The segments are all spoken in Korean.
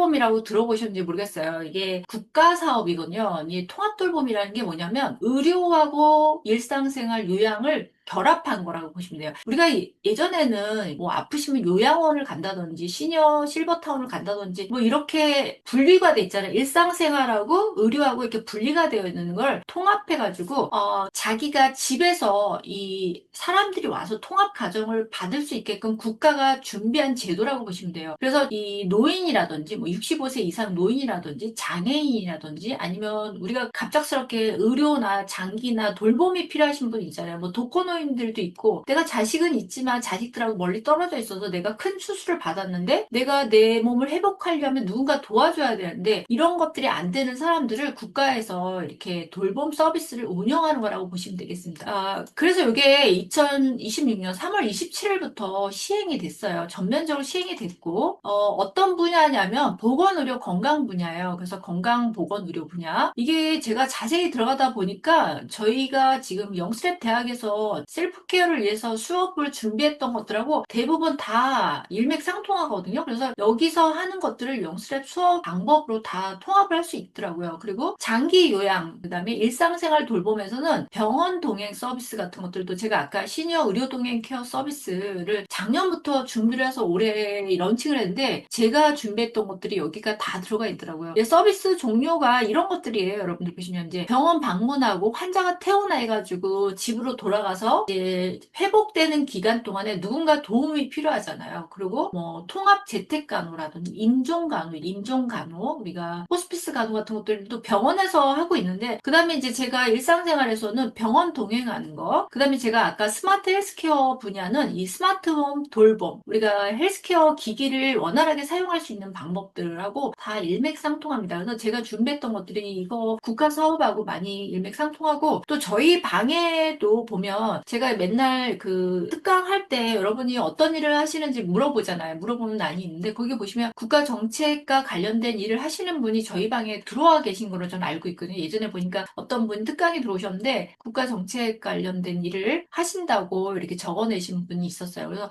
통합돌봄이라고 들어보셨는지 모르겠어요. 이게 국가사업이거든요. 이 통합돌봄이라는 게 뭐냐면 의료하고 일상생활 요양을 결합한 거라고 보시면 돼요. 우리가 예전에는 뭐 아프시면 요양원을 간다든지 시니어 실버타운을 간다든지 뭐 이렇게 분리가 돼 있잖아요. 일상생활하고 의료하고 이렇게 분리가 되어 있는 걸 통합해가지고 자기가 집에서 이 사람들이 와서 통합 가정을 받을 수 있게끔 국가가 준비한 제도라고 보시면 돼요. 그래서 이 노인이라든지 뭐 65세 이상 노인이라든지 장애인이라든지 아니면 우리가 갑작스럽게 의료나 장기나 돌봄이 필요하신 분 있잖아요. 뭐 독거노인들도 있고 내가 자식은 있지만 자식들하고 멀리 떨어져 있어서 내가 큰 수술을 받았는데 내가 내 몸을 회복하려면 누군가 도와줘야 되는데 이런 것들이 안 되는 사람들을 국가에서 이렇게 돌봄 서비스를 운영하는 거라고 보시면 되겠습니다. 그래서 이게 2026년 3월 27일부터 시행이 됐어요. 전면적으로 시행이 됐고 어떤 분야냐면 보건의료 건강 분야예요. 그래서 건강보건의료 분야. 이게 제가 자세히 들어가다 보니까 저희가 지금 영스랩 대학에서 셀프케어를 위해서 수업을 준비했던 것들하고 대부분 다 일맥상통하거든요. 그래서 여기서 하는 것들을 영스랩 수업 방법으로 다 통합을 할 수 있더라고요. 그리고 장기 요양, 그다음에 일상생활 돌봄에서는 병원 동행 서비스 같은 것들도 제가 아까 시니어 의료 동행 케어 서비스를 작년부터 준비를 해서 올해 런칭을 했는데 제가 준비했던 것들이 여기가 다 들어가 있더라고요. 서비스 종류가 이런 것들이에요. 여러분들 보시면 이제 병원 방문하고 환자가 퇴원해 해가지고 집으로 돌아가서 이제 회복되는 기간 동안에 누군가 도움이 필요하잖아요. 그리고 뭐 통합 재택간호라든지 임종간호, 우리가 호스피스 간호 같은 것들도 병원에서 하고 있는데 그다음에 이제 제가 일상생활에서는 병원 동행하는 거, 그다음에 제가 아까 스마트 헬스케어 분야는 이 스마트홈 돌봄, 우리가 헬스케어 기기를 원활하게 사용할 수 있는 방법들하고 다 일맥상통합니다. 그래서 제가 준비했던 것들이 이거 국가 사업하고 많이 일맥상통하고 또 저희 방에도 보면 제가 맨날 그 특강할 때 여러분이 어떤 일을 하시는지 물어보잖아요. 물어보는 난이 있는데 거기 보시면 국가 정책과 관련된 일을 하시는 분이 저희 방에 들어와 계신 걸로 저는 알고 있거든요. 예전에 보니까 어떤 분 특강이 들어오셨는데 국가 정책 관련된 일을 하신다고 이렇게 적어내신 분이 있었어요. 그래서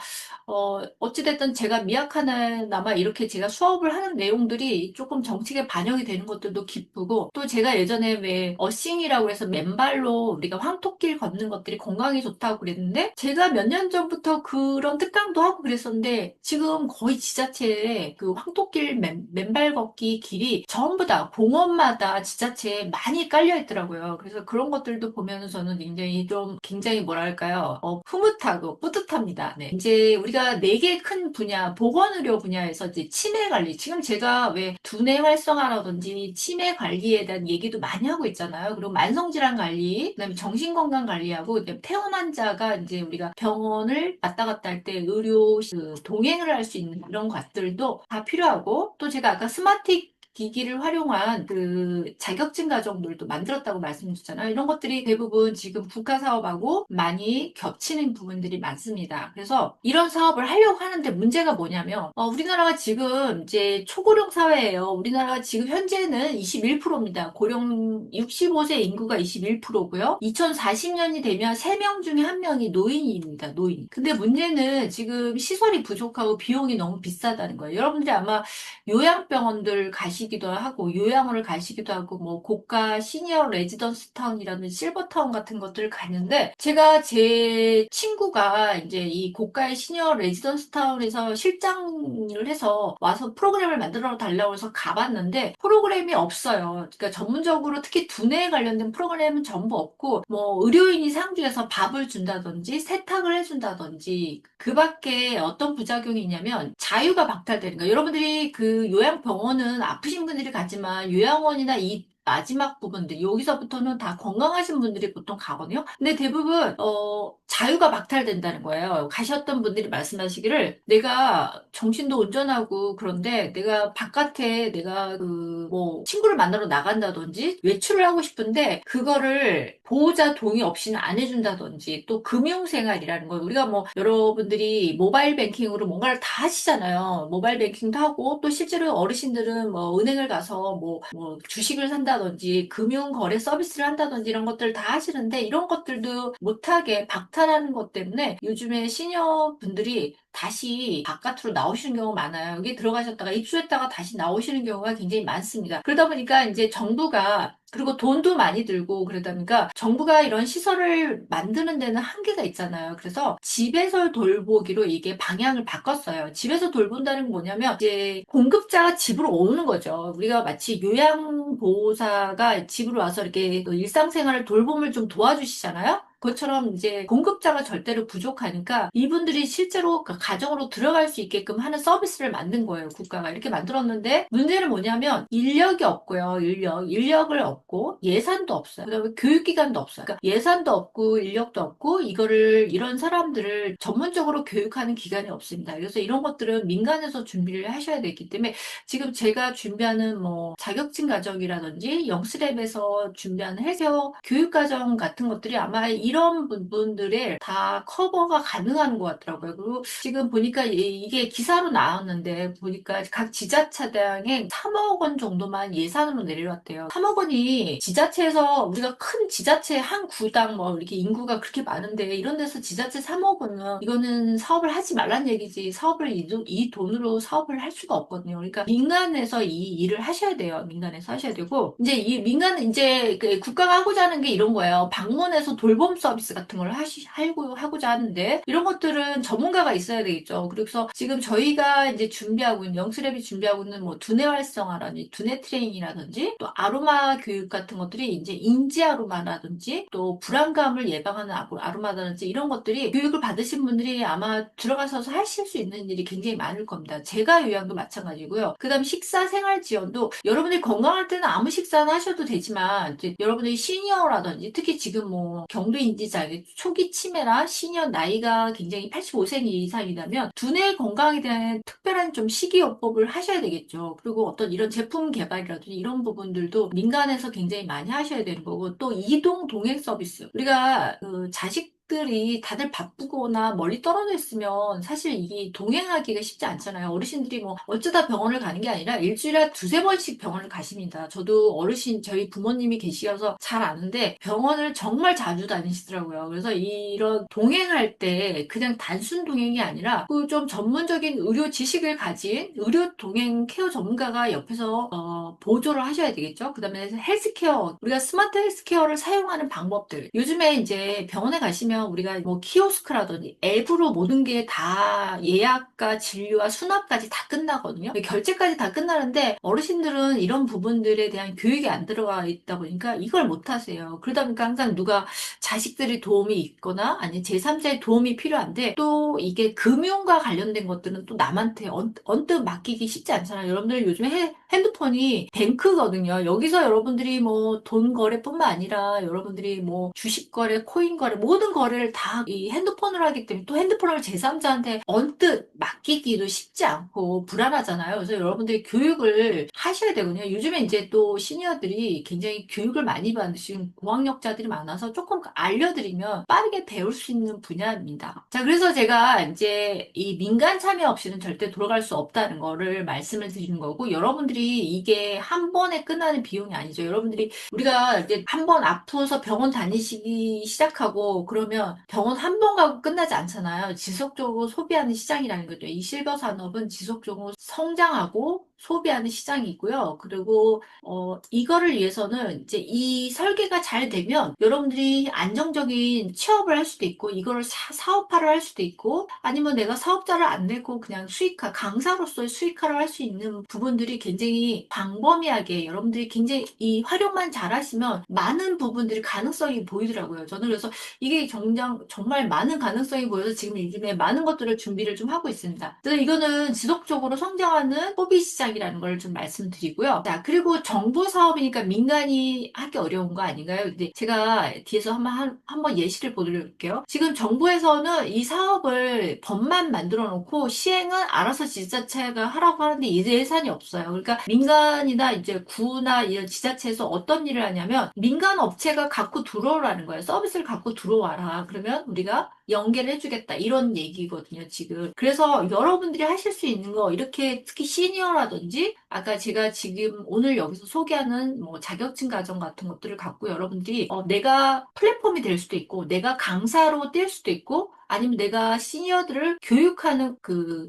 어찌됐든 제가 미약하나마 이렇게 제가 수업을 하는 내용들이 조금 정책에 반영이 되는 것들도 기쁘고 또 제가 예전에 왜 어싱이라고 해서 맨발로 우리가 황토길 걷는 것들이 건강에 좋다고 그랬는데 제가 몇 년 전부터 그런 특강도 하고 그랬었는데 지금 거의 지자체에 그 황토길 맨발 걷기 길이 전부 다 공원마다 지자체에 많이 깔려 있더라고요. 그래서 그런 것들도 보면은 저는 굉장히 뭐랄까요? 흐뭇하고 뿌듯합니다. 네. 이제 우리가 네 개 큰 분야, 보건의료 분야에서 이제 치매 관리, 지금 제가 왜 두뇌 활성화라든지 치매 관리에 대한 얘기도 많이 하고 있잖아요. 그리고 만성질환 관리, 그다음에 정신건강 관리하고 이제 퇴원 환자가 이제 우리가 병원을 왔다 갔다 할 때 의료 동행을 할 수 있는 이런 것들도 다 필요하고 또 제가 아까 스마트 기기를 활용한 그 자격증 과정들도 만들었다고 말씀드렸잖아요. 이런 것들이 대부분 지금 국가 사업하고 많이 겹치는 부분들이 많습니다. 그래서 이런 사업을 하려고 하는데 문제가 뭐냐면 우리나라가 지금 이제 초고령 사회예요. 우리나라가 지금 현재는 21%입니다. 고령 65세 인구가 21%고요. 2040년이 되면 3명 중에 1명이 노인입니다. 노인. 근데 문제는 지금 시설이 부족하고 비용이 너무 비싸다는 거예요. 여러분들이 아마 요양병원들 가시기도 하고 요양원을 가시기도 하고 뭐 고가 시니어 레지던스 타운이라는 실버타운 같은 것들을 갔는데 제가 제 친구가 이제 이 고가의 시니어 레지던스 타운에서 실장을 해서 와서 프로그램을 만들어 달라고 해서 가봤는데 프로그램이 없어요. 그러니까 전문적으로 특히 두뇌에 관련된 프로그램은 전부 없고 뭐 의료인이 상주해서 밥을 준다든지 세탁을 해준다든지 그 밖에 어떤 부작용이 있냐면 자유가 박탈되는 거예요. 여러분들이 그 요양병원은 아프신 분들이 가지만 요양원이나 이 마지막 부분들 여기서부터는 다 건강하신 분들이 보통 가거든요. 근데 대부분 자유가 박탈된다는 거예요. 가셨던 분들이 말씀하시기를 내가 정신도 온전하고 그런데 내가 바깥에 내가 그 뭐 친구를 만나러 나간다든지 외출을 하고 싶은데 그거를 보호자 동의 없이는 안 해준다든지 또 금융생활이라는 거 우리가 뭐 여러분들이 모바일 뱅킹으로 뭔가를 다 하시잖아요. 모바일 뱅킹도 하고 또 실제로 어르신들은 뭐 은행을 가서 뭐 주식을 산다든지 한다든지 금융거래 서비스를 한다든지 이런 것들 다 하시는데 이런 것들도 못하게 박탈하는 것 때문에 요즘에 시니어 분들이 다시 바깥으로 나오시는 경우가 많아요. 여기 들어가셨다가 입수했다가 다시 나오시는 경우가 굉장히 많습니다. 그러다 보니까 이제 정부가 그리고 돈도 많이 들고 그러다 보니까 정부가 이런 시설을 만드는 데는 한계가 있잖아요. 그래서 집에서 돌보기로 이게 방향을 바꿨어요. 집에서 돌본다는 건 뭐냐면 이제 공급자가 집으로 오는 거죠. 우리가 마치 요양보호사가 집으로 와서 이렇게 그 일상생활을 돌봄을 좀 도와주시잖아요. 그것처럼 이제 공급자가 절대로 부족하니까 이분들이 실제로 그 가정으로 들어갈 수 있게끔 하는 서비스를 만든 거예요. 국가가 이렇게 만들었는데 문제는 뭐냐면 인력이 없고요. 인력을 없고 예산도 없어요. 그다음에 교육기관도 없어요. 그러니까 예산도 없고 인력도 없고 이런 사람들을 전문적으로 교육하는 기관이 없습니다. 그래서 이런 것들은 민간에서 준비를 하셔야 되기 때문에 지금 제가 준비하는 뭐 자격증 과정이라든지 영스랩에서 준비하는 헬스케어 교육 과정 같은 것들이 아마 이런 부분들을 다 커버가 가능한 것 같더라고요. 그리고 지금 보니까 이게 기사로 나왔는데 보니까 각 지자체당에 3억 원 정도만 예산으로 내려왔대요. 3억 원이 지자체에서 우리가 큰 지자체 한 구당 뭐 이렇게 인구가 그렇게 많은데 이런 데서 지자체 3억 원은 이거는 사업을 하지 말란 얘기지 사업을 이 돈으로 사업을 할 수가 없거든요. 그러니까 민간에서 이 일을 하셔야 돼요. 민간에서 하셔야 되고 이제 이 민간은 이제 그 국가가 하고자 하는 게 이런 거예요. 방문해서 돌봄 서비스 같은 걸 하고자 하는데 이런 것들은 전문가가 있어야 되겠죠. 그래서 지금 저희가 이제 준비하고 있는 영수랩이 준비하고 있는 뭐 두뇌 활성화라든지 두뇌 트레이닝이라든지 또 아로마 교육 같은 것들이 이제 인지 아로마라든지 또 불안감을 예방하는 아로마라든지 이런 것들이 교육을 받으신 분들이 아마 들어가서 하실 수 있는 일이 굉장히 많을 겁니다. 제가 요양도 마찬가지고요. 그다음 식사 생활 지원도 여러분들이 건강할 때는 아무 식사나 하셔도 되지만 이제 여러분들이 시니어라든지 특히 지금 뭐 경도인지장애 초기 치매라 시니어 나이가 굉장히 85세 이상이라면 두뇌 건강에 대한 특별한 좀 식이요법을 하셔야 되겠죠. 그리고 어떤 이런 제품 개발이라든지 이런 부분들도 민간에서 굉장히 많이 하셔야 되는 거고 또 이동 동행 서비스 우리가 그 자식들이 다들 바쁘거나 멀리 떨어져 있으면 사실 이게 동행하기가 쉽지 않잖아요. 어르신들이 뭐 어쩌다 병원을 가는 게 아니라 일주일에 두세 번씩 병원을 가십니다. 저도 어르신 저희 부모님이 계시어서 잘 아는데 병원을 정말 자주 다니시더라고요. 그래서 이런 동행할 때 그냥 단순 동행이 아니라 그 좀 전문적인 의료 지식을 가진 의료 동행 케어 전문가가 옆에서 보조를 하셔야 되겠죠. 그다음에 헬스케어 우리가 스마트 헬스케어를 사용하는 방법들 요즘에 이제 병원에 가시면 우리가 뭐 키오스크라든지 앱으로 모든 게 다 예약과 진료와 수납까지 다 끝나거든요. 결제까지 다 끝나는데 어르신들은 이런 부분들에 대한 교육이 안 들어가 있다 보니까 이걸 못 하세요. 그러다 보니까 항상 누가 자식들이 도움이 있거나 아니 제3자의 도움이 필요한데 또 이게 금융과 관련된 것들은 또 남한테 언뜻 맡기기 쉽지 않잖아요. 여러분들 요즘에 핸드폰이 뱅크거든요. 여기서 여러분들이 뭐 돈 거래뿐만 아니라 여러분들이 뭐 주식 거래, 코인 거래 모든 거래를 다 이 핸드폰으로 하기 때문에 또 핸드폰을 제3자한테 언뜻 맡기기도 쉽지 않고 불안하잖아요. 그래서 여러분들이 교육을 하셔야 되거든요. 요즘에 이제 또 시니어들이 굉장히 교육을 많이 받으신 고학력자들이 많아서 조금 알려드리면 빠르게 배울 수 있는 분야입니다. 자, 그래서 제가 이제 이 민간 참여 없이는 절대 돌아갈 수 없다는 거를 말씀을 드리는 거고 여러분들이 이게 한 번에 끝나는 비용이 아니죠. 여러분들이 우리가 이제 한 번 아프서 병원 다니시기 시작하고 그러면 병원 한 번 가고 끝나지 않잖아요. 지속적으로 소비하는 시장이라는 거죠. 이 실버 산업은 지속적으로 성장하고 소비하는 시장이 있고요. 그리고 이거를 위해서는 이제 이 설계가 잘 되면 여러분들이 안정적인 취업을 할 수도 있고 이거를 사업화를 할 수도 있고 아니면 내가 사업자를 안 내고 그냥 강사로서의 수익화를 할 수 있는 부분들이 굉장히 광범위하게 여러분들이 굉장히 이 활용만 잘하시면 많은 부분들이 가능성이 보이더라고요. 저는 그래서 이게 정말 많은 가능성이 보여서 지금 요즘에 많은 것들을 준비를 좀 하고 있습니다. 그래서 이거는 지속적으로 성장하는 소비 시장이라는 걸 좀 말씀드리고요. 자, 그리고 정부 사업이니까 민간이 하기 어려운 거 아닌가요? 근데 제가 뒤에서 한번 예시를 보여드릴게요. 지금 정부에서는 이 사업을 법만 만들어 놓고 시행은 알아서 지자체가 하라고 하는데 이제 예산이 없어요. 그러니까 민간이나 이제 구나 이런 지자체에서 어떤 일을 하냐면 민간 업체가 갖고 들어오라는 거예요. 서비스를 갖고 들어와라. 그러면 우리가 연계를 해주겠다. 이런 얘기거든요, 지금. 그래서 여러분들이 하실 수 있는 거, 이렇게 특히 시니어라든지, 아까 제가 지금 오늘 여기서 소개하는 뭐 자격증 과정 같은 것들을 갖고 여러분들이, 내가 플랫폼이 될 수도 있고, 내가 강사로 뛸 수도 있고, 아니면 내가 시니어들을 교육하는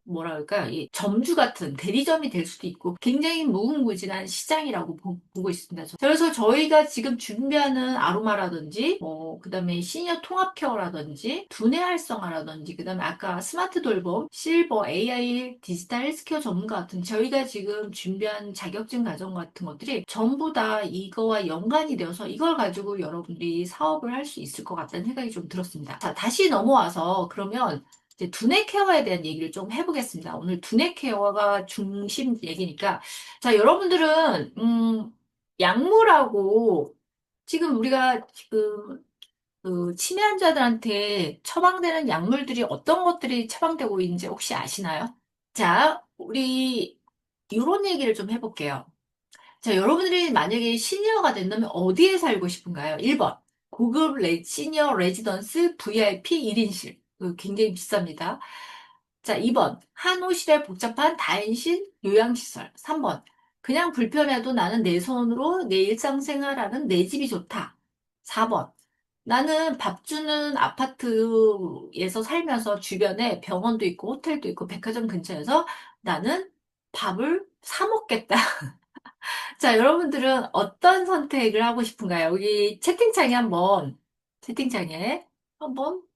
뭐랄까, 이 점주 같은 대리점이 될 수도 있고, 굉장히 무궁무진한 시장이라고 보고 있습니다. 그래서 저희가 지금 준비하는 아로마라든지, 그 다음에 시니어 통합 케어라든지, 두뇌 활성화라든지, 그 다음에 아까 스마트 돌봄, 실버, AI, 디지털 헬스케어 전문가 같은 저희가 지금 준비한 자격증 과정 같은 것들이 전부 다 이거와 연관이 되어서 이걸 가지고 여러분들이 사업을 할 수 있을 것 같다는 생각이 좀 들었습니다. 자, 다시 넘어와서 그러면 이제 두뇌 케어에 대한 얘기를 좀 해보겠습니다. 오늘 두뇌 케어가 중심 얘기니까. 자, 여러분들은, 약물하고 지금 우리가 지금 치매 환자들한테 처방되는 약물들이 어떤 것들이 처방되고 있는지 혹시 아시나요? 자, 우리 이런 얘기를 좀 해볼게요. 자, 여러분들이 만약에 시니어가 된다면 어디에 살고 싶은가요? 1번. 고급 시니어 레지던스 VIP 1인실. 굉장히 비쌉니다. 자, 2번. 한호실에 복잡한 다인실 요양시설. 3번. 그냥 불편해도 나는 내 손으로 내 일상생활하는 내 집이 좋다. 4번. 나는 밥 주는 아파트에서 살면서 주변에 병원도 있고 호텔도 있고 백화점 근처에서 나는 밥을 사 먹겠다. 자, 여러분들은 어떤 선택을 하고 싶은가요? 여기 채팅창에 한번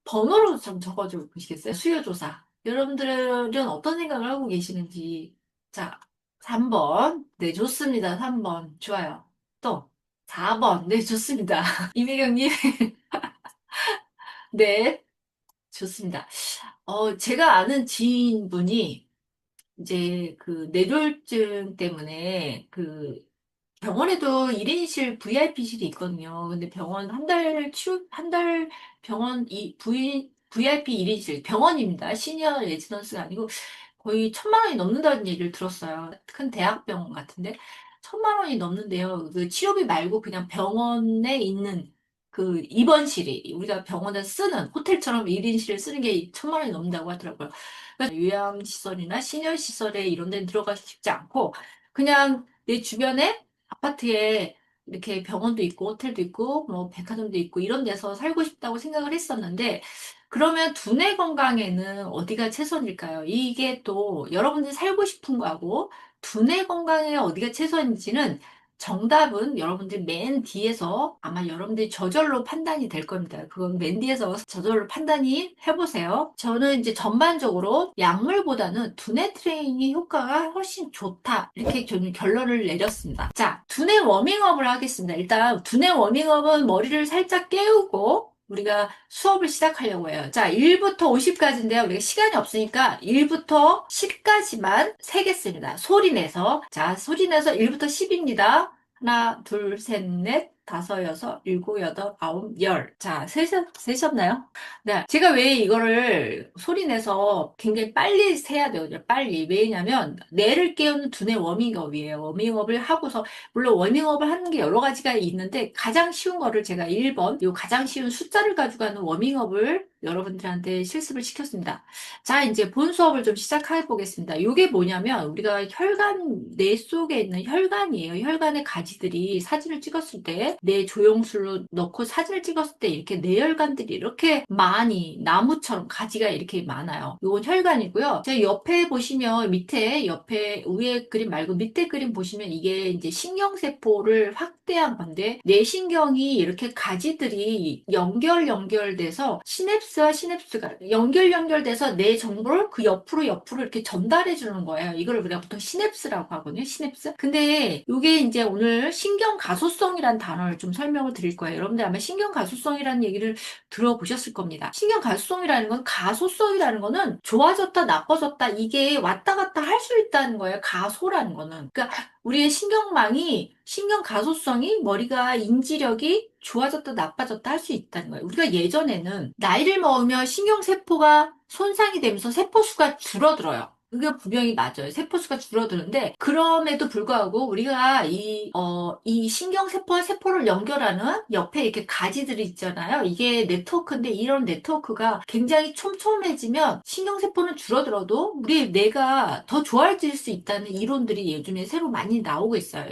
번호로 좀 적어줘 보시겠어요? 수요조사. 여러분들은 어떤 생각을 하고 계시는지. 자, 3번. 네, 좋습니다. 3번. 좋아요. 또, 4번. 네, 좋습니다. 이미경님. 네, 좋습니다. 제가 아는 지인분이 이제 뇌졸중 때문에 병원에도 1인실 VIP실이 있거든요. 근데 병원 한 달 병원 VIP 1인실, 병원입니다. 시니어 레지던스가 아니고 거의 1,000만 원이 넘는다는 얘기를 들었어요. 큰 대학병원 같은데. 1,000만 원이 넘는데요. 그 치료비 말고 그냥 병원에 있는 입원실이, 우리가 병원에서 쓰는 호텔처럼 1인실을 쓰는 게 1,000만 원이 넘는다고 하더라고요. 그러니까 요양시설이나 시니어시설에 이런 데는 들어가기 쉽지 않고, 그냥 내 주변에 아파트에 이렇게 병원도 있고 호텔도 있고 뭐 백화점도 있고 이런 데서 살고 싶다고 생각을 했었는데 그러면 두뇌 건강에는 어디가 최선일까요? 이게 또 여러분들이 살고 싶은 거하고 두뇌 건강에 어디가 최선인지는 정답은 여러분들 맨 뒤에서 아마 여러분들이 저절로 판단이 될 겁니다. 그건 맨 뒤에서 저절로 판단이 해보세요. 저는 이제 전반적으로 약물보다는 두뇌 트레이닝 효과가 훨씬 좋다. 이렇게 저는 결론을 내렸습니다. 자, 두뇌 워밍업을 하겠습니다. 일단 두뇌 워밍업은 머리를 살짝 깨우고 우리가 수업을 시작하려고 해요. 자, 1부터 50까지인데요. 우리가 시간이 없으니까 1부터 10까지만 세겠습니다. 소리 내서. 자, 소리 내서 1부터 10입니다. 하나, 둘, 셋, 넷, 다섯, 여섯, 일곱, 여덟, 아홉, 열. 자, 세셨나요? 네. 제가 왜 이거를 소리 내서 굉장히 빨리 세야 되거든요. 빨리. 왜냐면, 뇌를 깨우는 두뇌 워밍업이에요. 워밍업을 하고서, 물론 워밍업을 하는 게 여러 가지가 있는데, 가장 쉬운 거를 제가 1번, 요 가장 쉬운 숫자를 가지고 하는 워밍업을 여러분들한테 실습을 시켰습니다. 자, 이제 본 수업을 좀 시작해 보겠습니다. 이게 뭐냐면, 우리가 뇌 속에 있는 혈관이에요. 혈관의 가지들이 사진을 찍었을 때, 뇌 조영술로 넣고 사진을 찍었을 때, 이렇게 뇌혈관들이 이렇게 많이, 나무처럼 가지가 이렇게 많아요. 이건 혈관이고요. 제 옆에 보시면, 옆에, 위에 그림 말고 밑에 그림 보시면, 이게 이제 신경세포를 확대한 건데, 뇌신경이 이렇게 가지들이 연결돼서, 시냅스와 시냅스가 연결돼서 내 정보를 그 옆으로 이렇게 전달해 주는 거예요. 이걸 우리가 보통 시냅스라고 하거든요. 시냅스. 근데 이게 이제 오늘 신경 가소성이란 단어를 좀 설명을 드릴 거예요. 여러분들 아마 신경 가소성이라는 얘기를 들어보셨을 겁니다. 신경 가소성이라는 건 가소성이라는 거는 좋아졌다 나빠졌다 이게 왔다 갔다 할 수 있다는 거예요. 가소라는 거는. 그러니까 우리의 신경 가소성이 머리가 인지력이 좋아졌다 나빠졌다 할 수 있다는 거예요. 우리가 예전에는 나이를 먹으면 신경세포가 손상이 되면서 세포수가 줄어들어요. 그게 분명히 맞아요. 세포수가 줄어드는데, 그럼에도 불구하고 우리가 이 신경세포와 세포를 연결하는 옆에 이렇게 가지들이 있잖아요. 이게 네트워크인데, 이런 네트워크가 굉장히 촘촘해지면 신경세포는 줄어들어도 우리 뇌가 더 좋아질 수 있다는 이론들이 요즘에 새로 많이 나오고 있어요.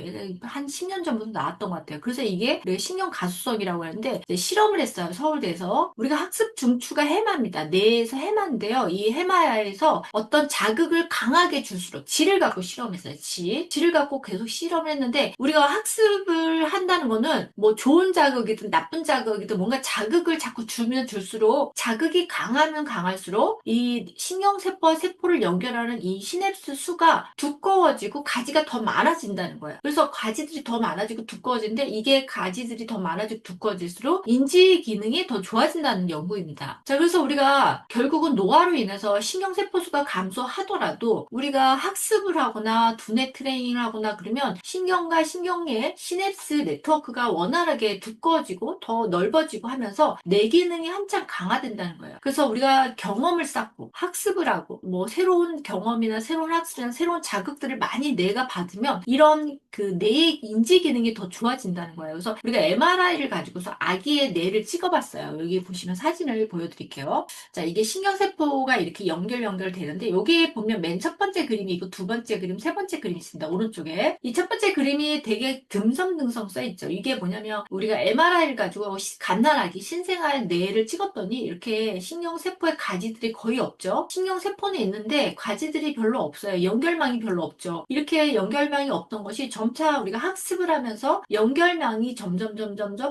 한 10년 전부터 나왔던 것 같아요. 그래서 이게 우리가 신경 가수성이라고 하는데, 이제 실험을 했어요. 서울대에서. 우리가 학습 중추가 해마입니다. 뇌에서 해마인데요. 이 해마에서 어떤 자극을 강하게 줄수록 질을 갖고 실험했어요. 질을 갖고 계속 실험을 했는데, 우리가 학습을 한다는 거는 뭐 좋은 자극이든 나쁜 자극이든 뭔가 자극을 자꾸 주면 줄수록, 자극이 강하면 강할수록 이 신경세포와 세포를 연결하는 이 시냅스 수가 두꺼워지고 가지가 더 많아진다는 거예요. 그래서 가지들이 더 많아지고 두꺼워지는데, 이게 가지들이 더 많아지고 두꺼워질수록 인지 기능이 더 좋아진다는 연구입니다. 자, 그래서 우리가 결국은 노화로 인해서 신경세포 수가 감소하더라도 우리가 학습을 하거나 두뇌 트레이닝을 하거나 그러면 신경과 신경계 시냅스 네트워크가 원활하게 두꺼워지고 더 넓어지고 하면서 뇌 기능이 한참 강화된다는 거예요. 그래서 우리가 경험을 쌓고 학습을 하고 뭐 새로운 경험이나 새로운 학습이나 새로운 자극들을 많이 뇌가 받으면 이런 그 뇌의 인지 기능이 더 좋아진다는 거예요. 그래서 우리가 MRI를 가지고서 아기의 뇌를 찍어봤어요. 여기 보시면 사진을 보여드릴게요. 자, 이게 신경세포가 이렇게 연결되는데, 여기 보면 맨 첫 번째 그림이 있고 두 번째 그림, 세 번째 그림이 있습니다. 오른쪽에. 이 첫 번째 그림이 되게 듬성듬성 써있죠. 이게 뭐냐면 우리가 MRI를 가지고 갓난아기 신생아 뇌를 찍었더니 이렇게 신경세포의 가지들이 거의 없죠. 신경세포는 있는데 가지들이 별로 없어요. 연결망이 별로 없죠. 이렇게 연결망이 없던 것이 점차 우리가 학습을 하면서 연결망이 점점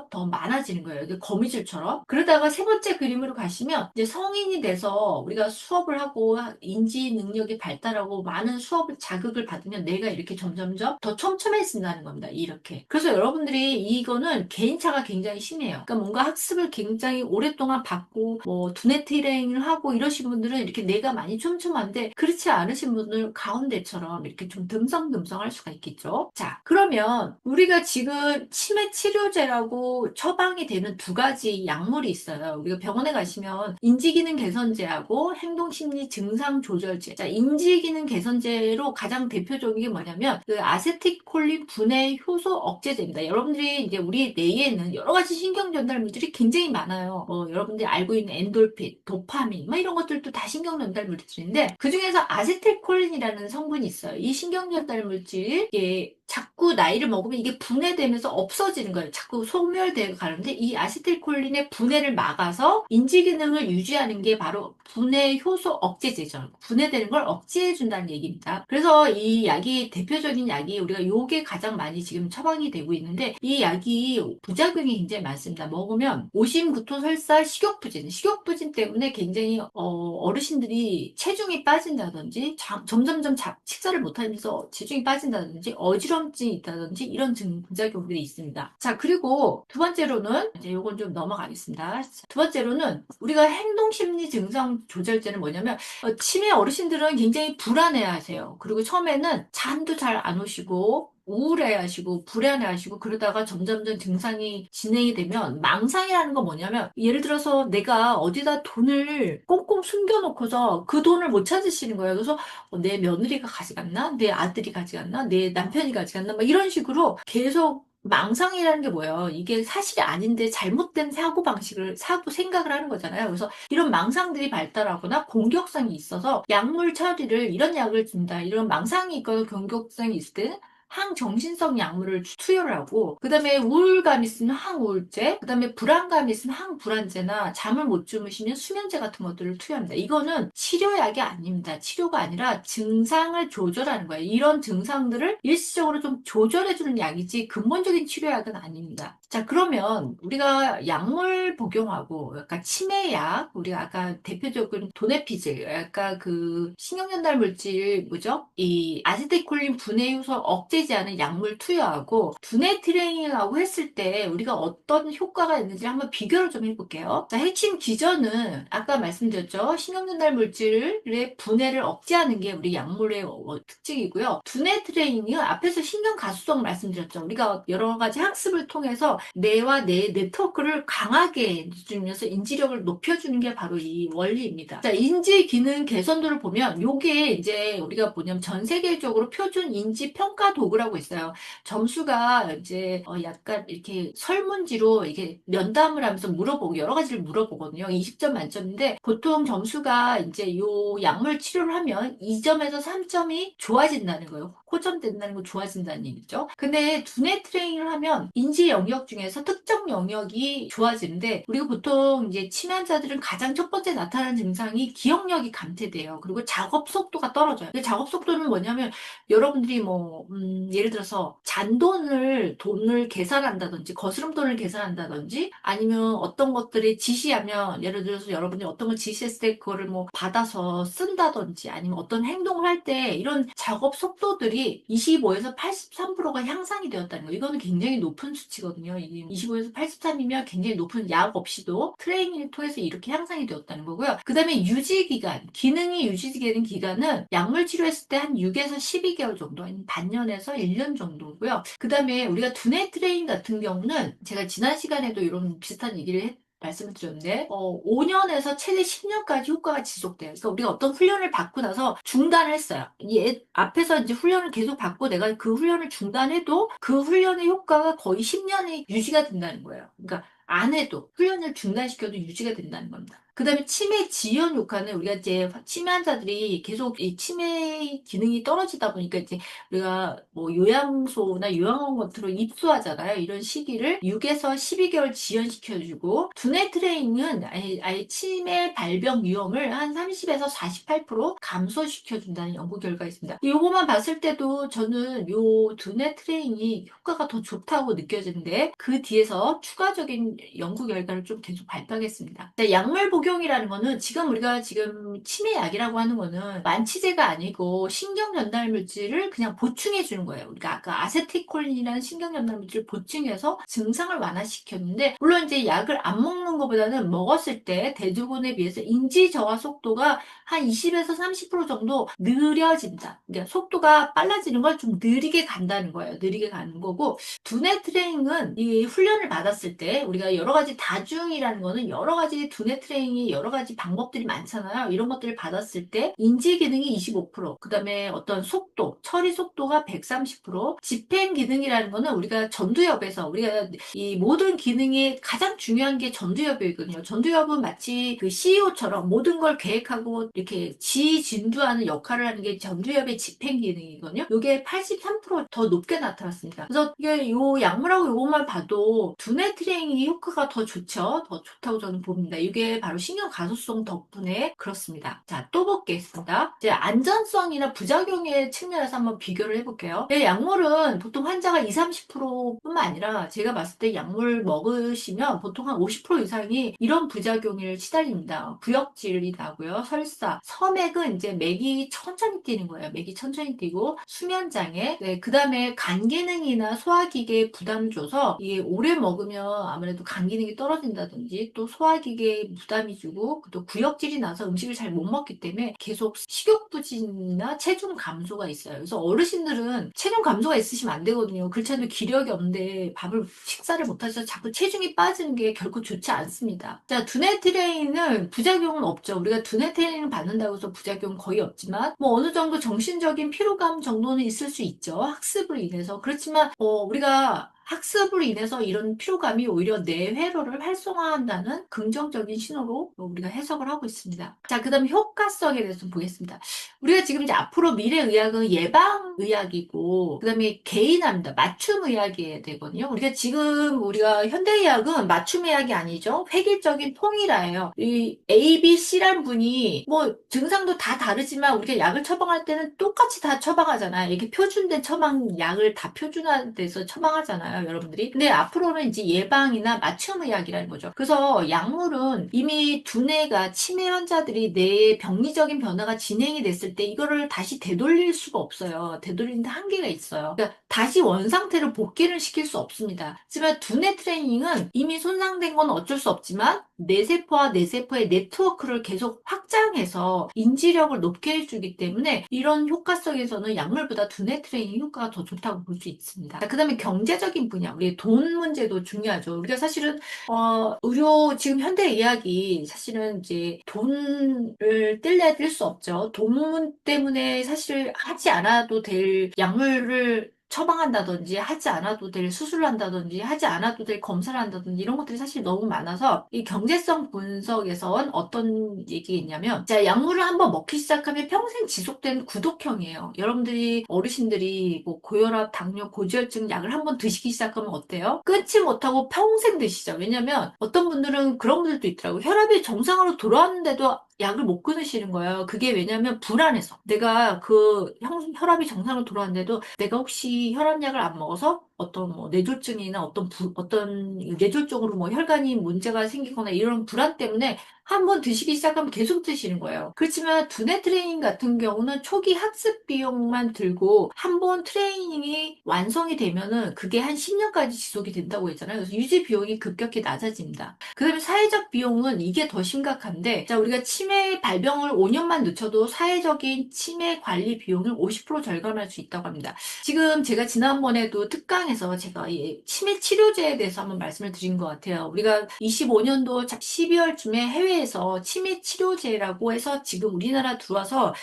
더 많아지는 거예요. 이게 거미줄처럼. 그러다가 세 번째 그림으로 가시면 이제 성인이 돼서 우리가 수업을 하고 인지 능력이 발달하고 많은 수업을 자극을 받으면 뇌가 이렇게 점점점 더 촘촘해진다는 겁니다. 이렇게. 그래서 여러분들이 이거는 개인차가 굉장히 심해요. 그러니까 뭔가 학습을 굉장히 오랫동안 받고 뭐 두뇌 트레이닝을 하고 이러신 분들은 이렇게 뇌가 많이 촘촘한데, 그렇지 않으신 분들 가운데처럼 이렇게 좀 듬성듬성할 수가 있겠죠. 자, 그러면 우리가 지금 치매 치료제라고 처방이 되는 두 가지 약물이 있어요. 우리가 병원에 가시면 인지기능 개선제하고 행동심리 증상 조절제. 자, 인지기능 개선제로 가장 대표적인 게 뭐냐면 그 아세틸콜린 분해 효소 억제제입니다. 여러분들이 이제 우리 뇌에는 여러 가지 신경 전달물들이 굉장히 많아요. 여러분들이 알고 있는 엔돌핀, 도파민, 뭐 이런 것들도 다 신경 전달 물질인데, 그 중에서 아세틸콜린이라는 성분이 있어요. 이 신경 전달 물질이 이게 자꾸 나이를 먹으면 이게 분해되면서 없어지는 거예요. 자꾸 소멸되어 가는데, 이 아세틸콜린의 분해를 막아서 인지 기능을 유지하는 게 바로 분해 효소 억제제죠. 분해되는 걸 억제해 준다는 얘기입니다. 그래서 이 약이, 대표적인 약이 우리가 요게 가장 많이 지금 처방이 되고 있는데, 이 약이 부작용이 굉장히 많습니다. 먹으면 오심, 구토, 설사, 식욕부진 때문에 굉장히 어르신들이 체중이 빠진다든지 점점점 식사를 못하면서 체중이 빠진다든지 어지럼증이 있다든지 이런 부작용들이 있습니다. 자, 그리고 두 번째로는 이제 요건 좀 넘어가겠습니다. 두 번째로는 우리가 행동심리 증상 조절제는 뭐냐면, 치매 어르신들은 굉장히 불안해하세요. 그리고 처음에는 잠도 잘 안 오시고 우울해하시고 불안해하시고, 그러다가 점점점 증상이 진행이 되면, 망상이라는 건 뭐냐면 예를 들어서 내가 어디다 돈을 꽁꽁 숨겨놓고서 그 돈을 못 찾으시는 거예요. 그래서 내 며느리가 가져갔나? 내 아들이 가져갔나? 내 남편이 가져갔나? 막 이런 식으로 계속, 망상이라는 게 뭐예요? 이게 사실이 아닌데 잘못된 사고 생각을 하는 거잖아요. 그래서 이런 망상들이 발달하거나 공격성이 있어서 약물 처리를, 이런 약을 준다. 이런 망상이 있거나 공격성이 있을 때는 항정신성 약물을 투여를 하고, 그 다음에 우울감이 있으면 항우울제, 그 다음에 불안감이 있으면 항불안제나 잠을 못 주무시면 수면제 같은 것들을 투여합니다. 이거는 치료약이 아닙니다. 치료가 아니라 증상을 조절하는 거예요. 이런 증상들을 일시적으로 좀 조절해주는 약이지 근본적인 치료약은 아닙니다. 자, 그러면 우리가 약물 복용하고, 약간 치매약, 우리가 아까 대표적인 도네피질, 약간 그 신경전달 물질, 뭐죠? 이 아세틸콜린 분해 효소 억제 되지 않은 약물 투여하고 두뇌 트레이닝하고 했을 때 우리가 어떤 효과가 있는지 한번 비교를 좀 해볼게요. 자, 핵심 기전은 아까 말씀드렸죠. 신경전달 물질의 분해를 억제하는 게 우리 약물의 특징이고요. 두뇌 트레이닝은 앞에서 신경 가소성 말씀드렸죠. 우리가 여러 가지 학습을 통해서 뇌와 뇌 네트워크를 강하게 해주면서 인지력을 높여주는 게 바로 이 원리입니다. 자, 인지 기능 개선도를 보면 요게 이제 우리가 뭐냐면 전 세계적으로 표준 인지 평가 도구라고 있어요. 점수가 이제 약간 이렇게 설문지로 이렇게 면담을 하면서 물어보고 여러 가지를 물어보거든요. 20점 만점인데 보통 점수가 이제 요 약물 치료를 하면 2점에서 3점이 좋아진다는 거예요. 호전된다는 거 좋아진다는 얘기죠. 근데 두뇌 트레이닝을 하면 인지 영역 중에서 특정 영역이 좋아지는데 우리가 보통 이제 치매 환자들은 가장 첫 번째 나타나는 증상이 기억력이 감퇴돼요. 그리고 작업 속도가 떨어져요. 근데 작업 속도는 뭐냐면 여러분들이 뭐 예를 들어서 돈을 계산한다든지 거스름돈을 계산한다든지 아니면 어떤 것들이 지시하면 예를 들어서 여러분이 어떤 걸 지시했을 때 그거를 뭐 받아서 쓴다든지 아니면 어떤 행동을 할 때 이런 작업 속도들이 25에서 83%가 향상이 되었다는 거예요. 이거는 굉장히 높은 수치거든요. 25에서 83이면 굉장히 높은 약 없이도 트레이닝을 통해서 이렇게 향상이 되었다는 거고요. 그 다음에 유지 기간, 기능이 유지되는 기간은 약물 치료했을 때 한 6에서 12개월 정도, 아니면 반년에서 1년 정도고요. 그 다음에 우리가 두뇌 트레이닝 같은 경우는 제가 지난 시간에도 이런 비슷한 얘기를 말씀을 드렸는데 5년에서 최대 10년까지 효과가 지속돼요. 그래서 우리가 어떤 훈련을 받고 나서 중단을 했어요. 앞에서 이제 훈련을 계속 받고 내가 그 훈련을 중단해도 그 훈련의 효과가 거의 10년이 유지가 된다는 거예요. 그러니까 안 해도 훈련을 중단시켜도 유지가 된다는 겁니다. 그 다음에 치매 지연 효과는 우리가 이제 치매 환자들이 계속 이 치매 기능이 떨어지다 보니까 이제 우리가 뭐 요양소나 요양원 같은 로 입소하잖아요. 이런 시기를 6에서 12개월 지연시켜주고 두뇌 트레이닝은 아예 치매 발병 위험을 한 30에서 48% 감소시켜준다는 연구 결과가 있습니다. 요거만 봤을 때도 저는 요 두뇌 트레이닝이 효과가 더 좋다고 느껴지는데 그 뒤에서 추가적인 연구 결과를 좀 계속 발표하겠습니다. 약물 복용이라는 거는 지금 치매약이라고 하는 거는 완치제가 아니고 신경전달 물질을 그냥 보충해 주는 거예요. 우리가 아까 아세틸콜린이라는 신경전달 물질을 보충해서 증상을 완화시켰는데 물론 이제 약을 안 먹는 것보다는 먹었을 때 대조군에 비해서 인지 저하 속도가 한 20에서 30% 정도 느려진다. 그러니까 속도가 빨라지는 걸 좀 느리게 간다는 거예요. 느리게 가는 거고 두뇌 트레이닝은 이 훈련을 받았을 때 우리가 여러 가지 다중이라는 거는 여러 가지 두뇌 트레이닝이 여러 가지 방법들이 많잖아요. 이런 것들을 받았을 때 인지 기능이 25%, 그다음에 어떤 속도, 처리 속도가 130%, 집행 기능이라는 거는 우리가 전두엽에서 우리가 이 모든 기능이 가장 중요한 게 전두엽이거든요. 전두엽은 마치 그 CEO처럼 모든 걸 계획하고 이렇게 지진두하는 역할을 하는 게 전두엽의 집행 기능이거든요. 이게 83%더 높게 나타났습니다. 그래서 이게 요 약물하고 요것만 봐도 두뇌 트레이닝이 효과가 더 좋죠. 더 좋다고 저는 봅니다. 이게 바로 신경 가소성 덕분에 그렇습니다. 자, 또 보겠습니다. 이제 안전성이나 부작용의 측면에서 한번 비교를 해볼게요. 약물은 보통 환자가 20, 30%뿐만 아니라 제가 봤을 때 약물 먹으시면 보통 한 50% 이상이 이런 부작용을 시달립니다. 구역질이 나고요. 설사, 섬액은 이제 맥이 천천히 뛰는 거예요. 맥이 천천히 뛰고 수면장애, 네, 그 다음에 간 기능이나 소화기계에 부담을 줘서 이게 오래 먹으면 아무래도 간 기능이 떨어진다든지 또 소화기계에 부담이 주고 또 구역질이 나서 음식을 잘 못 먹기 때문에 계속 식욕부진이나 체중 감소가 있어요. 그래서 어르신들은 체중 감소가 있으시면 안 되거든요. 그렇지 않으면 기력이 없는데 식사를 못 하셔서 자꾸 체중이 빠지는 게 결코 좋지 않습니다. 자, 두뇌 트레이닝은 부작용은 없죠. 우리가 두뇌 트레이닝 받는다고 해서 부작용 거의 없지만 뭐 어느 정도 정신적인 피로감 정도는 있을 수 있죠. 학습으로 인해서. 그렇지만 우리가 학습으로 인해서 이런 피로감이 오히려 뇌회로를 활성화한다는 긍정적인 신호로 우리가 해석을 하고 있습니다. 자, 그 다음에 효과성에 대해서 좀 보겠습니다. 우리가 지금 이제 앞으로 미래의학은 예방의학이고, 그 다음에 개인합니다. 맞춤의학이 되거든요. 우리가 현대의학은 맞춤의학이 아니죠. 획일적인 통일화예요. 이 A, B, C란 분이 뭐 증상도 다 다르지만 우리가 약을 처방할 때는 똑같이 다 처방하잖아요. 이렇게 표준된 처방 약을 다 표준화돼서 처방하잖아요. 여러분들이. 근데 앞으로는 이제 예방이나 맞춤의학이라는 거죠. 그래서 약물은 이미 두뇌가 치매 환자들이 뇌의 병리적인 변화가 진행이 됐을 때 이거를 다시 되돌릴 수가 없어요. 되돌리는데 한계가 있어요. 그러니까 다시 원상태로 복귀를 시킬 수 없습니다. 하지만 두뇌 트레이닝은 이미 손상된 건 어쩔 수 없지만 뇌세포와 뇌세포의 네트워크를 계속 확장해서 인지력을 높게 해주기 때문에 이런 효과성에서는 약물보다 두뇌 트레이닝 효과가 더 좋다고 볼 수 있습니다. 그 다음에 경제적인 분야, 우리 돈 문제도 중요하죠. 우리가 사실은 의료 지금 현대 의학이 사실은 이제 돈을 뗄래야 뗄 수 없죠. 돈 때문에 사실 하지 않아도 될 약물을 처방한다든지 하지 않아도 될 수술을 한다든지 하지 않아도 될 검사를 한다든지 이런 것들이 사실 너무 많아서 이 경제성 분석에선 어떤 얘기겠냐면 자, 약물을 한번 먹기 시작하면 평생 지속되는 구독형이에요. 여러분들이 어르신들이 뭐 고혈압, 당뇨, 고지혈증 약을 한번 드시기 시작하면 어때요? 끊지 못하고 평생 드시죠. 왜냐면 어떤 분들은 그런 분들도 있더라고요. 혈압이 정상으로 돌아왔는데도 약을 못 끊으시는 거예요. 그게 왜냐면 불안해서. 내가 그 혈압이 정상으로 돌아왔는데도 내가 혹시 혈압약을 안 먹어서 어떤 뭐 뇌졸중이나 어떤 뇌졸중으로 뭐 혈관이 문제가 생기거나 이런 불안 때문에 한번 드시기 시작하면 계속 드시는 거예요. 그렇지만 두뇌 트레이닝 같은 경우는 초기 학습 비용만 들고 한 번 트레이닝이 완성이 되면은 그게 한 10년까지 지속이 된다고 했잖아요. 그래서 유지 비용이 급격히 낮아집니다. 그다음에 사회적 비용은 이게 더 심각한데, 자, 우리가 치매 발병을 5년만 늦춰도 사회적인 치매 관리 비용을 50% 절감할 수 있다고 합니다. 지금 제가 지난번에도 특강에서 제가 이 치매 치료제에 대해서 한번 말씀을 드린 것 같아요. 우리가 25년도 12월쯤에 해외에서 치매 치료제라고 해서 지금 우리나라 들어와서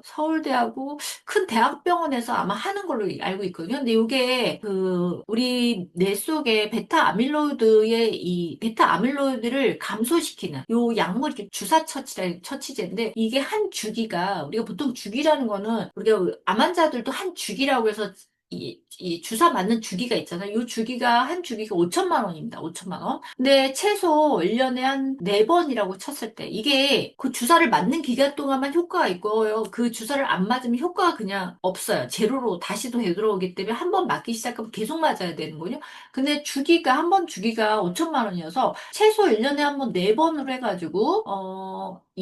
서울대하고 큰 대학병원에서 아마 하는 걸로 알고 있거든요. 근데 이게 그 우리 뇌 속에 베타 아밀로이드의 이 베타 아밀로이드를 감소시키는 요 약물이 주사 처치제인데 이게 한 주기가 우리가 보통 주기라는 거는 우리가 암 환자들도 한 주기라고 해서 이 주사 맞는 주기가 있잖아요. 이 주기가 한 주기가 5천만 원입니다. 5천만 원. 근데 최소 1년에 한 4번이라고 쳤을 때 이게 그 주사를 맞는 기간 동안만 효과가 있고요. 그 주사를 안 맞으면 효과가 그냥 없어요. 제로로 다시 또 되돌아오기 때문에 한 번 맞기 시작하면 계속 맞아야 되는거든요. 근데 주기가 한 번 주기가 5천만 원이어서 최소 1년에 한 번 4번으로 해가지고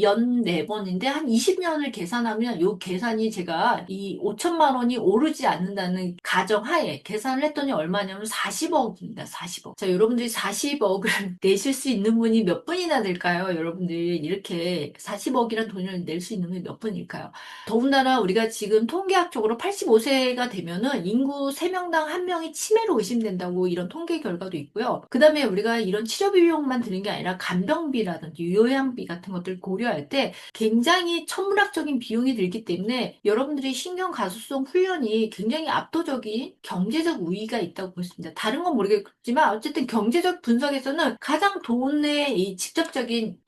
연 4번인데 한 20년을 계산하면 요 계산이 제가 이 5천만 원이 오르지 않는다는 가정하에 계산을 했더니 얼마냐면 40억입니다. 40억. 자, 여러분들이 40억을 내실 수 있는 분이 몇 분이나 될까요? 여러분들이 이렇게 40억이란 돈을 낼 수 있는 분이 몇 분일까요? 더군다나 우리가 지금 통계학적으로 85세가 되면은 인구 3명당 1명이 치매로 의심된다고 이런 통계 결과도 있고요. 그 다음에 우리가 이런 치료 비용만 드는 게 아니라 간병비라든지 요양비 같은 것들 고려할 때 굉장히 천문학적인 비용이 들기 때문에 여러분들이 신경가소성 훈련이 굉장히 압도적인 경제적 우위가 있다고 볼 수 있습니다. 다른 건 모르겠지만 어쨌든 경제적 분석에서는 가장 돈의 이 직접적인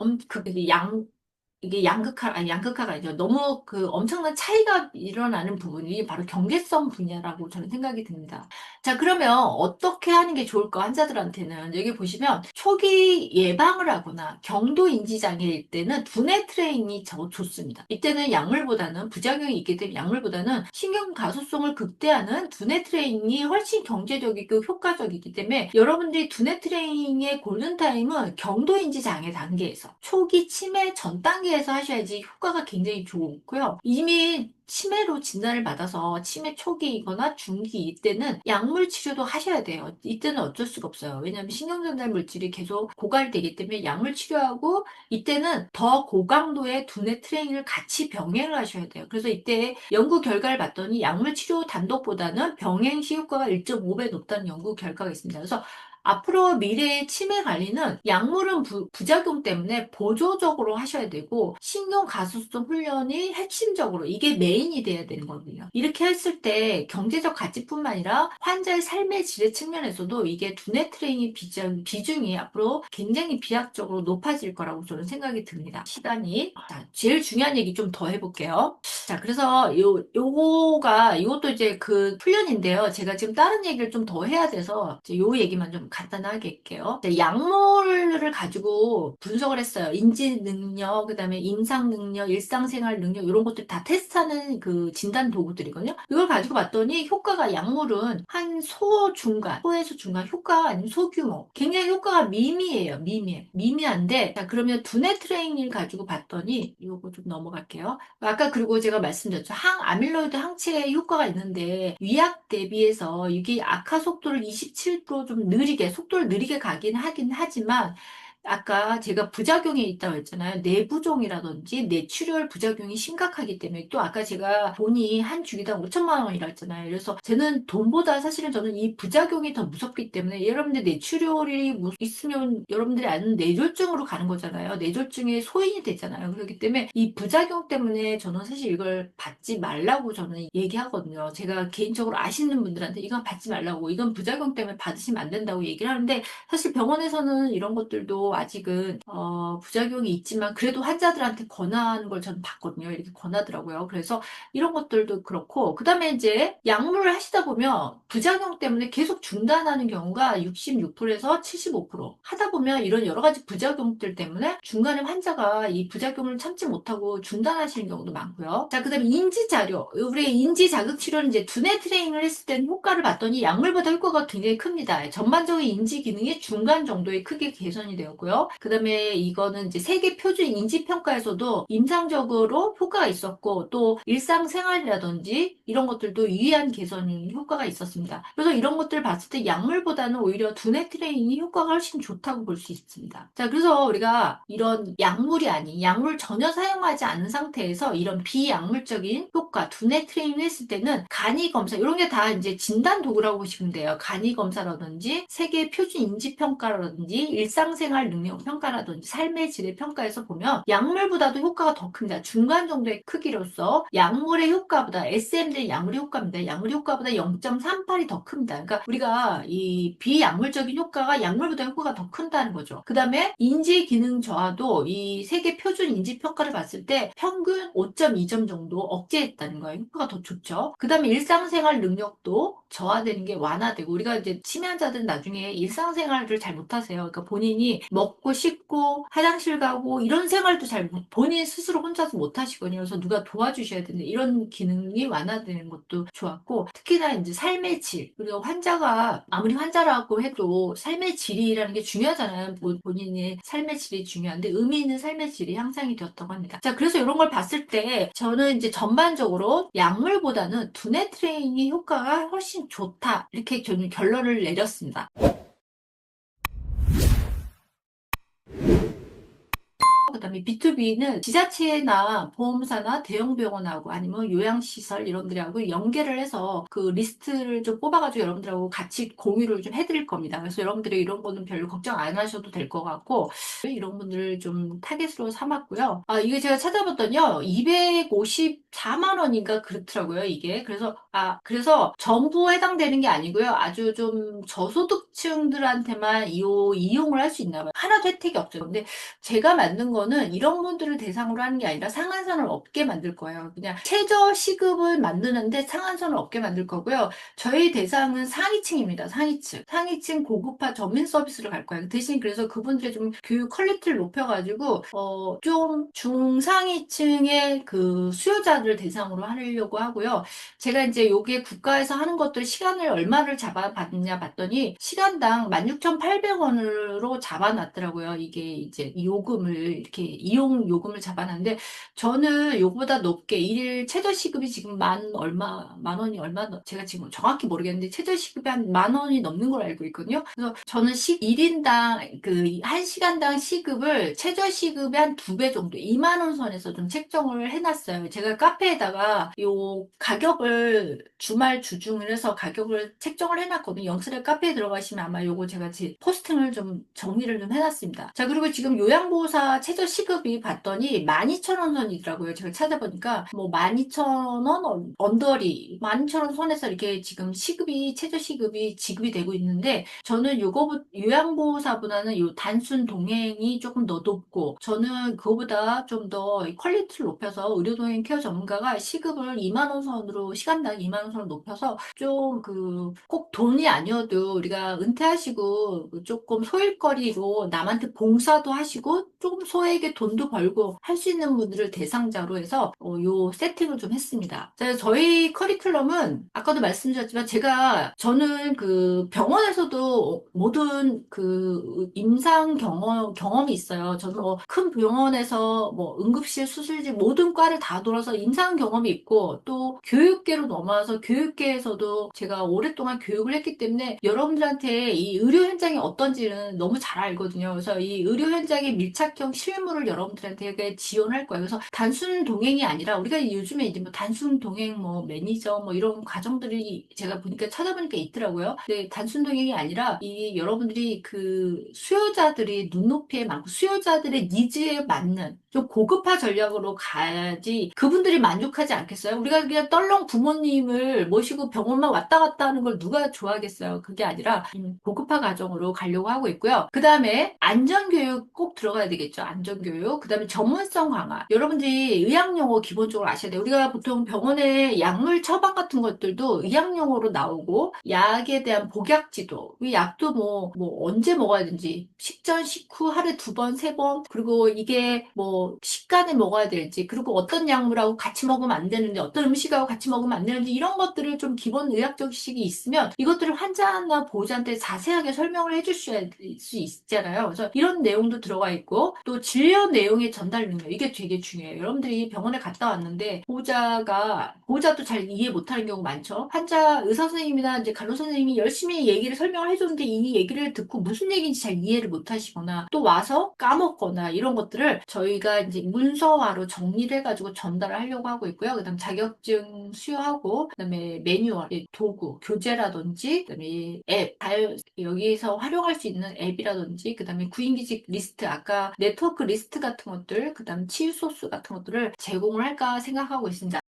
이게 양극화가 아니죠. 너무 그 엄청난 차이가 일어나는 부분이 바로 경계성 분야라고 저는 생각이 듭니다. 자, 그러면 어떻게 하는 게 좋을까, 환자들한테는? 여기 보시면 초기 예방을 하거나 경도 인지 장애일 때는 두뇌 트레이닝이 좋습니다. 이때는 약물보다는 부작용이 있기 때문에 약물보다는 신경 가소성을 극대화하는 두뇌 트레이닝이 훨씬 경제적이고 효과적이기 때문에 여러분들이 두뇌 트레이닝의 골든타임은 경도 인지 장애 단계에서 초기 치매 전 단계에서 하셔야지 효과가 굉장히 좋고요. 이미 치매로 진단을 받아서 치매 초기이거나 중기 이때는 약물 치료도 하셔야 돼요. 이때는 어쩔 수가 없어요. 왜냐하면 신경전달 물질이 계속 고갈되기 때문에 약물 치료하고 이때는 더 고강도의 두뇌 트레이닝을 같이 병행을 하셔야 돼요. 그래서 이때 연구 결과를 봤더니 약물 치료 단독보다는 병행 시 효과가 1.5배 높다는 연구 결과가 있습니다. 그래서 앞으로 미래의 치매 관리는 약물은 부작용 때문에 보조적으로 하셔야 되고 신경 가소성 훈련이 핵심적으로 이게 메인이 돼야 되는 거거든요. 이렇게 했을 때 경제적 가치뿐만 아니라 환자의 삶의 질의 측면에서도 이게 두뇌 트레이닝 비중이 앞으로 굉장히 비약적으로 높아질 거라고 저는 생각이 듭니다. 시간이. 자, 제일 중요한 얘기 좀 더 해볼게요. 자, 그래서 이것도 이제 그 훈련인데요. 제가 지금 다른 얘기를 좀 더 해야 돼서 이제 요 얘기만 좀 간단하게 할게요. 네, 약물을 가지고 분석을 했어요. 인지 능력, 그다음에 임상 능력, 일상생활 능력 이런 것들 다 테스트하는 그 진단 도구들이거든요. 이걸 가지고 봤더니 효과가 약물은 한 소 중간, 소에서 중간 효과 아니면 소규모. 굉장히 효과가 미미해요. 미미한데 자 그러면 두뇌 트레이닝을 가지고 봤더니 이거 좀 넘어갈게요. 아까 그리고 제가 말씀드렸죠. 아밀로이드 항체에 효과가 있는데 위약 대비해서 이게 악화 속도를 27%좀 느리게 속도를 느리게 가긴 하긴 하지만 아까 제가 부작용이 있다고 했잖아요. 내부종이라든지 뇌출혈 부작용이 심각하기 때문에 또 아까 제가 돈이 한 주기당 5천만 원이라 했잖아요. 그래서 저는 돈보다 사실은 저는 이 부작용이 더 무섭기 때문에 여러분들 뇌출혈이 있으면 여러분들이 아는 뇌졸중으로 가는 거잖아요. 뇌졸중에 소인이 되잖아요. 그렇기 때문에 이 부작용 때문에 저는 사실 이걸 받지 말라고 저는 얘기하거든요. 제가 개인적으로 아시는 분들한테 이건 받지 말라고 이건 부작용 때문에 받으시면 안 된다고 얘기를 하는데 사실 병원에서는 이런 것들도 아직은 부작용이 있지만 그래도 환자들한테 권하는 걸 저는 봤거든요. 이렇게 권하더라고요. 그래서 이런 것들도 그렇고 그다음에 이제 약물을 하시다 보면 부작용 때문에 계속 중단하는 경우가 66%에서 75% 하다 보면 이런 여러 가지 부작용들 때문에 중간에 환자가 이 부작용을 참지 못하고 중단하시는 경우도 많고요. 자, 그다음에 인지 자료. 우리 인지 자극 치료는 이제 두뇌 트레이닝을 했을 때는 효과를 봤더니 약물보다 효과가 굉장히 큽니다. 전반적인 인지 기능이 중간 정도의 크게 개선이 되었고요. 그다음에 이거는 이제 세계 표준 인지 평가에서도 임상적으로 효과가 있었고 또 일상생활이라든지 이런 것들도 유의한 개선 효과가 있었습니다. 그래서 이런 것들을 봤을 때 약물보다는 오히려 두뇌 트레이닝이 효과가 훨씬 좋다고 볼 수 있습니다. 자, 그래서 우리가 이런 약물이 아닌 약물 전혀 사용하지 않은 상태에서 이런 비약물적인 효과, 두뇌 트레이닝을 했을 때는 간이 검사 이런 게 다 이제 진단 도구라고 보시면 돼요. 간이 검사라든지 세계 표준 인지 평가라든지 일상생활 능력 평가라든지 삶의 질의 평가에서 보면 약물보다도 효과가 더 큽니다. 중간 정도의 크기로서 약물의 효과보다 SM된 약물의 효과입니다. 약물의 효과보다 0.38이 더 큽니다. 그러니까 우리가 이 비약물적인 효과가 약물보다 효과가 더 큰다는 거죠. 그 다음에 인지 기능 저하도 이 세계 표준 인지 평가를 봤을 때 평균 5.2점 정도 억제했다는 거예요. 효과가 더 좋죠. 그 다음에 일상생활 능력도 저하되는 게 완화되고 우리가 이제 치매 환자들은 나중에 일상생활을 잘 못하세요. 그러니까 본인이 먹고 씻고 화장실 가고 이런 생활도 본인 스스로 혼자서 못하시거든요. 그래서 누가 도와주셔야 되는데 이런 기능이 완화되는 것도 좋았고 특히나 이제 삶의 질 그리고 환자가 아무리 환자라고 해도 삶의 질이라는 게 중요하잖아요. 본인의 삶의 질이 중요한데 의미 있는 삶의 질이 향상이 되었다고 합니다. 자, 그래서 이런 걸 봤을 때 저는 이제 전반적으로 약물보다는 두뇌 트레이닝 효과가 훨씬 좋다. 이렇게 저는 결론을 내렸습니다. 그다음에 B2B는 지자체나 보험사나 대형 병원하고 아니면 요양시설 이런 데하고 연계를 해서 그 리스트를 좀 뽑아가지고 여러분들하고 같이 공유를 좀 해드릴 겁니다. 그래서 여러분들이 이런 거는 별로 걱정 안 하셔도 될 것 같고 이런 분들을 좀 타겟으로 삼았고요. 아, 이게 제가 찾아봤더니요. 254만 원인가 그렇더라고요, 이게. 그래서 전부 해당되는 게 아니고요. 아주 좀 저소득층들한테만 이용을 할 수 있나 봐요. 하나도 혜택이 없죠. 근데 제가 만든 거는 이런 분들을 대상으로 하는 게 아니라 상한선을 없게 만들 거예요. 그냥 최저 시급을 만드는데 상한선을 없게 만들 거고요. 저희 대상은 상위층입니다. 상위층 고급화 전문 서비스를 갈 거예요. 대신 그래서 그분들의 좀 교육 퀄리티를 높여가지고 좀 중상위층의 그 수요자들 대상으로 하려고 하고요. 제가 이제 요게 국가에서 하는 것들 시간을 얼마를 잡아봤냐 봤더니 시간당 16,800원으로 잡아놨더라고요. 이게 이제 요금을 이렇게 이용 요금을 잡아놨는데 저는 요거보다 높게 일일 최저 시급이 지금 만 원이 얼마 제가 지금 정확히 모르겠는데 최저 시급이 한 만 원이 넘는 걸 알고 있거든요. 그래서 저는 1인당 그 1시간당 시급을 최저 시급의 한 2배 정도 2만 원 선에서 좀 책정을 해놨어요. 제가 카페에다가 요 가격을 주말 주중을 해서 가격을 책정을 해놨거든요. 영스레 카페에 들어가시면 아마 요거 제가 포스팅을 좀 정리를 좀 해놨습니다. 자, 그리고 지금 요양보호사 최저 최저 시급이 봤더니 12,000원 선이더라고요. 제가 찾아보니까 뭐 12,000원 언더리 12,000원 선에서 이렇게 지금 시급이 최저 시급이 지급이 되고 있는데 저는 요양보호사보다는 요 단순 동행이 조금 더 높고 저는 그거보다 좀 더 퀄리티를 높여서 의료동행 케어 전문가가 시급을 2만 원 선으로 시간당 2만 원 선으로 높여서 좀 꼭 돈이 아니어도 우리가 은퇴하시고 조금 소일거리로 남한테 봉사도 하시고 조금 소액의 돈도 벌고 할 수 있는 분들을 대상자로 해서 요 세팅을 좀 했습니다. 자, 저희 커리큘럼은 아까도 말씀드렸지만 저는 그 병원에서도 모든 그 임상 경험이 있어요. 저는 뭐 큰 병원에서 뭐 응급실, 수술실 모든 과를 다 돌아서 임상 경험이 있고 또 교육계로 넘어와서 교육계에서도 제가 오랫동안 교육을 했기 때문에 여러분들한테 이 의료 현장이 어떤지는 너무 잘 알거든요. 그래서 이 의료 현장의 밀착형 실무를 여러분들한테 지원할 거예요. 그래서 단순 동행이 아니라 우리가 요즘에 이제 뭐 단순 동행 뭐 매니저 뭐 이런 과정들이 제가 보니까 찾아보니까 있더라고요. 근데 단순 동행이 아니라 이 여러분들이 그 수요자들이 눈높이에 많고 수요자들의 니즈에 맞는 좀 고급화 전략으로 가야지 그분들이 만족하지 않겠어요? 우리가 그냥 떨렁 부모님을 모시고 병원만 왔다 갔다 하는 걸 누가 좋아하겠어요? 그게 아니라 고급화 과정으로 가려고 하고 있고요. 그 다음에 안전교육 꼭 들어가야 되겠죠. 안전교육. 그 다음에 전문성 강화. 여러분들이 의학용어 기본적으로 아셔야 돼요. 우리가 보통 병원에 약물 처방 같은 것들도 의학용어로 나오고 약에 대한 복약 지도. 이 약도 뭐 언제 먹어야 되는지 식전, 식후 하루에 2번, 3번 그리고 이게 뭐 식간에 먹어야 될지 그리고 어떤 약물하고 같이 먹으면 안 되는지 어떤 음식하고 같이 먹으면 안 되는지 이런 것들을 좀 기본 의학적 지식이 있으면 이것들을 환자나 보호자한테 자세하게 설명을 해줄 수 있잖아요. 그래서 이런 내용도 들어가 있고 또 진료 내용의 전달 능력 이게 되게 중요해요. 여러분들이 병원에 갔다 왔는데 보호자도 잘 이해 못하는 경우 많죠. 의사 선생님이나 이제 간호 선생님이 열심히 얘기를 설명을 해줬는데 이 얘기를 듣고 무슨 얘기인지 잘 이해를 못하시거나 또 와서 까먹거나 이런 것들을 저희가 이제 문서화로 정리를 해가지고 전달을 하려고 하고 있고요. 그다음 자격증 수여하고 그다음에 매뉴얼, 도구, 교재라든지 그다음에 여기서 활용할 수 있는 앱이라든지 그다음에 구인기직 리스트 아까 네트워크 리스트 같은 것들 그다음 치유 소스 같은 것들을 제공을 할까 생각하고 있습니다.